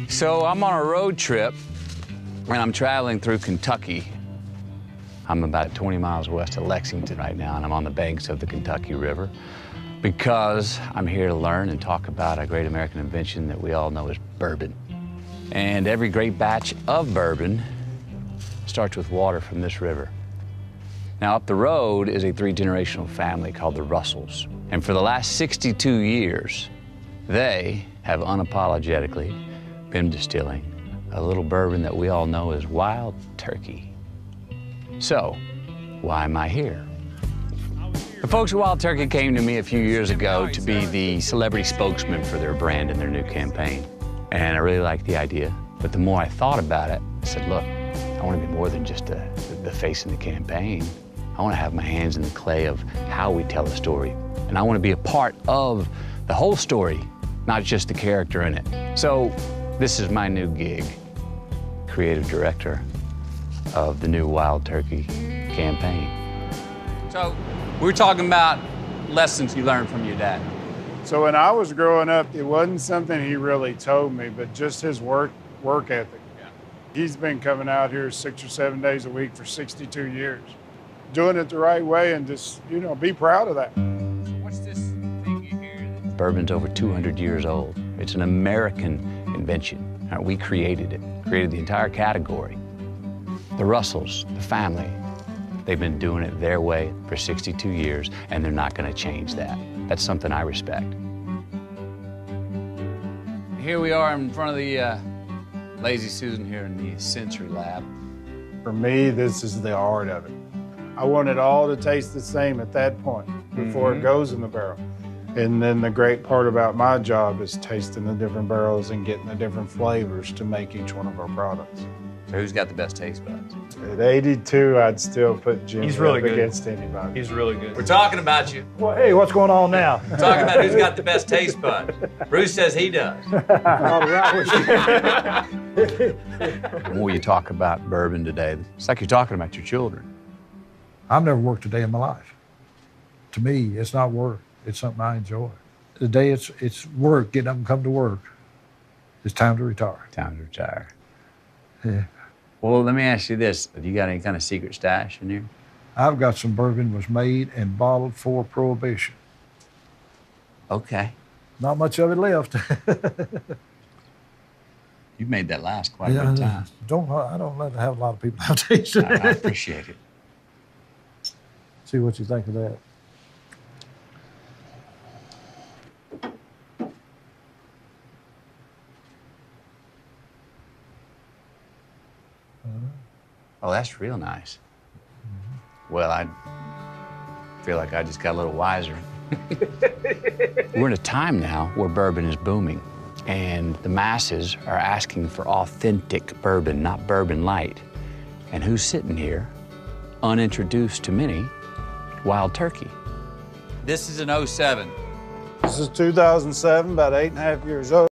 So I'm on a road trip, and I'm traveling through Kentucky. I'm about 20 miles west of Lexington right now, and I'm on the banks of the Kentucky River because I'm here to learn and talk about a great American invention that we all know is bourbon. And every great batch of bourbon starts with water from this river. Now, up the road is a three-generational family called the Russells. And for the last 62 years, they have unapologetically been distilling a little bourbon that we all know as Wild Turkey. So, why am I here? The folks at Wild Turkey came to me a few years ago to be the celebrity spokesman for their brand and their new campaign. And I really liked the idea. But the more I thought about it, I said, look, I want to be more than just the face in the campaign. I want to have my hands in the clay of how we tell a story. And I want to be a part of the whole story, not just the character in it. So this is my new gig, creative director of the new Wild Turkey campaign. So we're talking about lessons you learned from your dad. So when I was growing up, it wasn't something he really told me, but just his work ethic. Yeah. He's been coming out here 6 or 7 days a week for 62 years, doing it the right way, and just, you know, be proud of that. So what's this thing you hear? Bourbon's over 200 years old. It's an American invention. We created it, created the entire category. The Russells, the family, they've been doing it their way for 62 years, and they're not going to change that. That's something I respect. Here we are in front of the Lazy Susan here in the sensory lab. For me, this is the art of it. I want it all to taste the same at that point before it goes in the barrel. And then the great part about my job is tasting the different barrels and getting the different flavors to make each one of our products. So who's got the best taste buds? At 82, I'd still put Jimmy really up good against anybody. He's really good. We're talking about you. Well, hey, what's going on now? We're talking about who's got the best taste buds. Bruce says he does. All right. The more you talk about bourbon today, it's like you're talking about your children. I've never worked a day in my life. To me, it's not work. It's something I enjoy. The day it's work, getting up and come to work, it's time to retire. Time to retire. Yeah. Well, let me ask you this. Have you got any kind of secret stash in here? I've got some bourbon was made and bottled for Prohibition. Okay. Not much of it left. You've made that last quite a bit of time. I don't let have a lot of people have tasted it. I appreciate it. See what you think of that. Oh, that's real nice. Well, I feel like I just got a little wiser. We're in a time now where bourbon is booming, and the masses are asking for authentic bourbon, not bourbon light. And who's sitting here, unintroduced to many? Wild Turkey. This is an 07. This is 2007, about 8.5 years old.